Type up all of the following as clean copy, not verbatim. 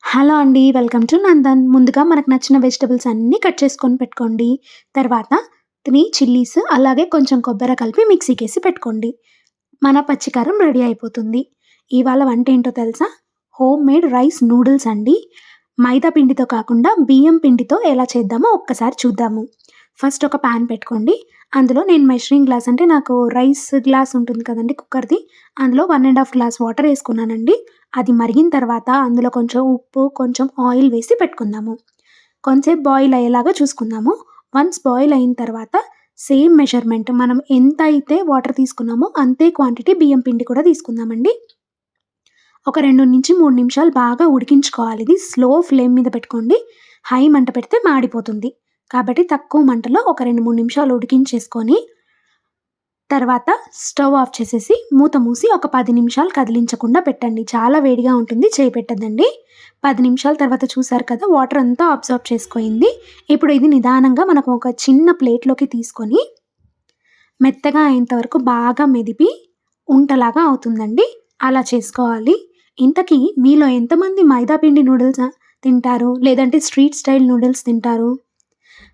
Hello అండి. Welcome to Nandan. ముందుగా మనకు నచ్చిన వెజిటబుల్స్ అన్నీ కట్ చేసుకొని పెట్టుకోండి. తర్వాత 3 చిల్లీస్ అలాగే కొంచెం కొబ్బెర కలిపి మిక్సీకేసి పెట్టుకోండి. మన పచ్చికారం రెడీ అయిపోతుంది. ఇవాళ వంటేంటో తెలుసా? హోమ్ మేడ్ రైస్ నూడిల్స్ అండి. మైదా పిండితో కాకుండా బియ్యం పిండితో ఎలా చేద్దామో ఒక్కసారి చూద్దాము. ఫస్ట్ ఒక పాన్ పెట్టుకోండి. అందులో నేను మెజరింగ్ గ్లాస్ అంటే నాకు రైస్ గ్లాస్ ఉంటుంది కదండీ కుక్కర్‌ది. అందులో 1 ½ గ్లాస్ వాటర్ ఏసుకున్నానండి. అది మరిగిన తర్వాత అందులో కొంచెం ఉప్పు, కొంచెం ఆయిల్ వేసి పెట్టుకుందాము. కొంసేపు బాయిల్ అయ్యేలాగా చూసుకుందాము. వన్స్ బాయిల్ అయిన తర్వాత సేమ్ మెజర్‌మెంట్ మనం ఎంత అయితే వాటర్ తీసుకున్నామో అంతే క్వాంటిటీ బియ్యం పిండి కూడా తీసుకుందామండి. ఒక 2-3 నిమిషాలు బాగా ఉడికించుకోవాలి. ఇది స్లో ఫ్లేమ్ మీద పెట్టుకోండి. హై మంట పెడితే మాడిపోతుంది. కాబట్టి తక్కువ మంటలో ఒక 2-3 నిమిషాలు ఉడికించేసుకొని తర్వాత స్టవ్ ఆఫ్ చేసేసి మూత మూసి ఒక 10 నిమిషాలు కదిలించకుండా పెట్టండి. చాలా వేడిగా ఉంటుంది. చేయి పెట్టొద్దండి. 10 నిమిషాల తర్వాత చూసారు కదా! వాటర్ అంతా అబ్జార్బ్ చేసుకోయింది. ఇప్పుడు ఇది నిదానంగా మనకు ఒక చిన్న ప్లేట్‌లోకి తీసుకొని మెత్తగా అయ్యేంత వరకు బాగా మెదిపి ఉంటలాగా అవుతుందండి. అలా చేసుకోవాలి. ఇంతకీ మీలో ఎంతమంది మైదా పిండి నూడిల్స్ తింటారు? లేదంటే స్ట్రీట్ స్టైల్ నూడిల్స్ తింటారు?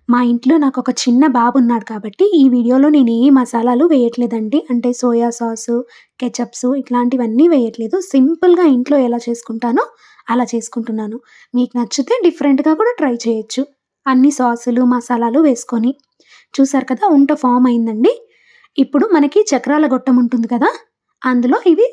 మా ఇంట్లో నాకొక చిన్న బాబున్నాడు కాబట్టి, ఈ వీడియోలో నేను ఏ మసాలాలు వేయట్లేదండి. అంటే సోయా సాసు, కెచప్స్ ఇట్లాంటివన్నీ వేయట్లేదు. సింపుల్‌గా ఇంట్లో ఎలా చేసుకుంటానో అలా చేసుకుంటున్నాను. మీకు నచ్చితే డిఫరెంట్‌గా కూడా ట్రై చేయొచ్చు. అన్ని సాసులు, మసాలాలు వేసుకొని. చూసారు కదా! ఉంట ఫార్మ్ అయిందండి. ఇప్పుడు మనకి చక్రాల గొట్టం ఉంటుంది కదా! అందులో ఇవి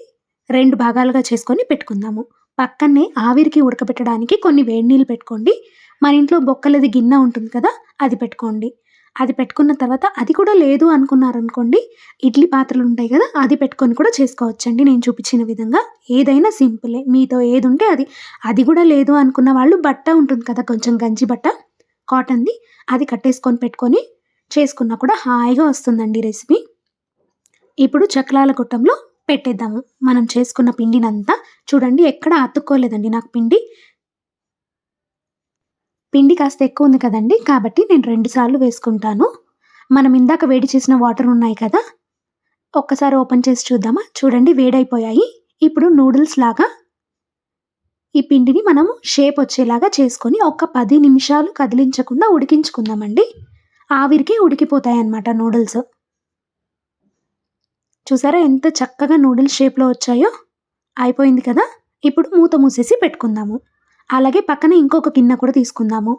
2 భాగాలుగా చేసుకొని పెట్టుకుందాము. పక్కనే ఆవిరికి ఉడకబెట్టడానికి కొన్ని వేడి నీళ్ళు పెట్టుకోండి. మన ఇంట్లో బొక్కలది గిన్నె ఉంటుంది కదా! అది పెట్టుకోండి. అది పెట్టుకున్న తర్వాత అది కూడా లేదు అనుకున్నారనుకోండి, ఇడ్లీ పాత్రలుంటాయి గదా! అది పెట్టుకొని కూడా చేసుకోవచ్చండి నేను చూపిచ్చిన విధంగా. ఏదైనా సింపులే. మీతో ఏదుంటే అది. అది గూడా లేదు అనుకున్న వాళ్ళు బట్ట ఉంటుంది కదా! కొంచెం గంజి బట్ట కాటన్‌ది అది కట్టేసుకొని పెట్టుకొని చేసుకున్నా కూడా హాయిగా వస్తుందండి రెసిపీ. ఇప్పుడు చక్రాల గొట్టంలో పెట్టేద్దాము. మనం చేసుకున్న పిండినంతా. చూడండి ఎక్కడ అతుక్కోలేదండి నాకు పిండి. పిండి కాస్త ఎక్కువుంది కదండీ! కాబట్టి నేను 2 సార్లు వేసుకుంటాను. మనం ఇందాక వేడి చేసిన వాటర్ ఉన్నాయి కదా! ఒక్కసారి ఓపెన్ చేసి చూద్దామా? చూడండి వేడైపోయాయి. ఇప్పుడు నూడిల్స్ లాగా ఈ పిండిని మనము షేప్ వచ్చేలాగా చేసుకొని ఒక 10 నిమిషాలు కదిలించకుండా ఉడికించుకుందామండి. ఆవిరికి ఉడికిపోతాయన్నమాట నూడిల్స్. చూసారా ఎంత చక్కగా నూడిల్స్ షేప్‌లో వచ్చాయో? అయిపోయింది కదా! ఇప్పుడు మూత మూసేసి పెట్టుకుందాము. అలాగే పక్కన ఇంకొక గిన్నె కూడా తీసుకుందాము.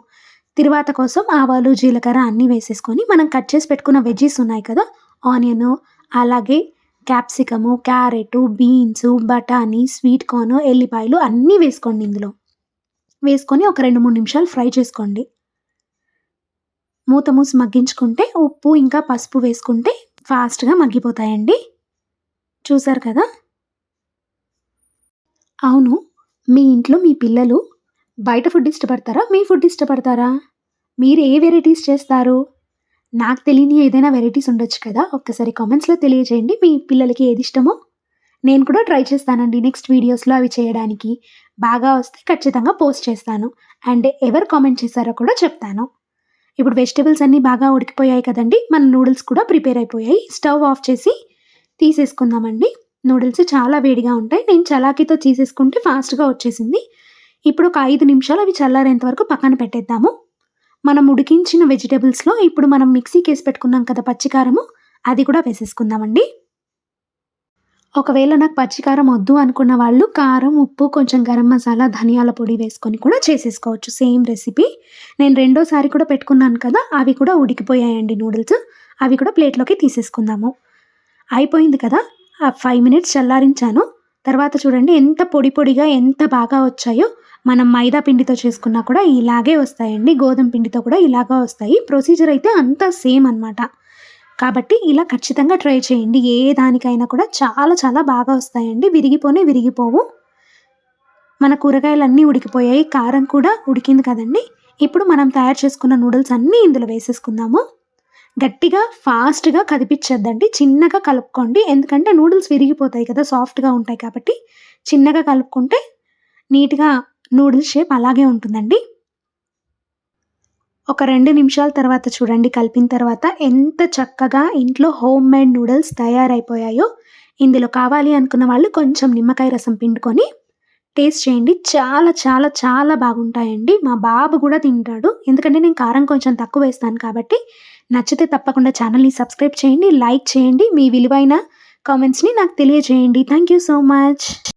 తిరువాత కోసం ఆవాలు, జీలకర్ర అన్నీ వేసేసుకొని మనం కట్ చేసి పెట్టుకున్న వెజ్జీస్ ఉన్నాయి కదా! ఆనియను, అలాగే క్యాప్సికము, క్యారెటు, బీన్సు, బఠానీ, స్వీట్ కార్న్, ఎల్లిపాయలు అన్నీ వేసుకోండి ఇందులో. వేసుకొని ఒక 2, 3 నిమిషాలు ఫ్రై చేసుకోండి. మూత మూసి మగ్గించుకుంటే ఉప్పు ఇంకా పసుపు వేసుకుంటే ఫాస్ట్‌గా మగ్గిపోతాయండి. చూసారు కదా! అవును. మీ ఇంట్లో మీ పిల్లలు బయట ఫుడ్ ఇష్టపడతారా? మీ ఫుడ్ ఇష్టపడతారా? మీరు ఏ వెరైటీస్ చేస్తారు? నాకు తెలియని ఏదైనా వెరైటీస్ ఉండొచ్చు కదా! ఒక్కసారి కామెంట్స్‌లో తెలియజేయండి. మీ పిల్లలకి ఏది ఇష్టమో? నేను కూడా ట్రై చేస్తానండి నెక్స్ట్ వీడియోస్‌లో అవి చేయడానికి. బాగా వస్తే ఖచ్చితంగా పోస్ట్ చేస్తాను. అండ్ ఎవరు కామెంట్ చేశారో కూడా చెప్తాను. ఇప్పుడు వెజిటబుల్స్ అన్నీ బాగా ఉడికిపోయాయి కదండీ! మన నూడిల్స్ కూడా ప్రిపేర్ అయిపోయాయి. స్టవ్ ఆఫ్ చేసి తీసేసుకుందామండి. నూడిల్స్ చాలా వేడిగా ఉంటాయి. నేను చలాకీతో తీసేసుకుంటే ఫాస్ట్‌గా వచ్చేసింది. ఇప్పుడు ఒక 5 నిమిషాలు అవి చల్లారేంత వరకు పక్కన పెట్టేద్దాము. మనం ఉడికించిన వెజిటబుల్స్‌లో ఇప్పుడు మనం మిక్సీకేసి పెట్టుకున్నాం కదా పచ్చికారము, అది కూడా వేసేసుకుందామండి. ఒకవేళ నాకు పచ్చికారం వద్దు అనుకున్న వాళ్ళు కారం, ఉప్పు, కొంచెం గరం మసాలా, ధనియాల పొడి వేసుకొని కూడా చేసేసుకోవచ్చు సేమ్ రెసిపీ. నేను రెండోసారి కూడా పెట్టుకున్నాను కదా! అవి కూడా ఉడికిపోయాయండి నూడిల్స్. అవి కూడా ప్లేట్‌లోకి తీసేసుకుందాము. అయిపోయింది కదా! ఆ 5 మినిట్స్ చల్లారించాను. తర్వాత చూడండి ఎంత పొడి పొడిగా ఎంత బాగా వచ్చాయో. మనం మైదా పిండితో చేసుకున్నా కూడా ఇలాగే వస్తాయండి. గోధుమ పిండితో కూడా ఇలాగా వస్తాయి. ప్రొసీజర్ అయితే అంతా సేమ్ అనమాట. కాబట్టి ఇలా ఖచ్చితంగా ట్రై చేయండి. ఏ దానికైనా కూడా చాలా చాలా బాగా వస్తాయండి. విరిగిపోనే విరిగిపోవు. మన కూరగాయలన్నీ ఉడికిపోయాయి. కారం కూడా ఉడికింది కదండీ! ఇప్పుడు మనం తయారు చేసుకున్న నూడిల్స్ అన్నీ ఇందులో వేసేసుకుందాము. గట్టిగా, ఫాస్ట్‌గా కదిపిచ్చొద్దండి. చిన్నగా కలుపుకోండి. ఎందుకంటే నూడిల్స్ విరిగిపోతాయి కదా! సాఫ్ట్‌గా ఉంటాయి కాబట్టి. చిన్నగా కలుపుకుంటే నీట్‌గా నూడిల్స్ షేప్ అలాగే ఉంటుందండి. ఒక 2 నిమిషాల తర్వాత చూడండి కలిపిన తర్వాత ఎంత చక్కగా ఇంట్లో హోమ్ మేడ్ నూడిల్స్ తయారైపోయాయో. ఇందులో కావాలి అనుకున్న వాళ్ళు కొంచెం నిమ్మకాయ రసం పిండుకొని టేస్ట్ చేయండి. చాలా చాలా చాలా బాగుంటాయండి. మా బాబు కూడా తింటాడు. ఎందుకంటే నేను కారం కొంచెం తక్కువ వేస్తాను కాబట్టి. నచ్చితే తప్పకుండా ఛానల్‌ని సబ్స్క్రైబ్ చేయండి, లైక్ చేయండి. మీ విలువైన కామెంట్స్‌ని నాకు తెలియజేయండి. Thank you so much.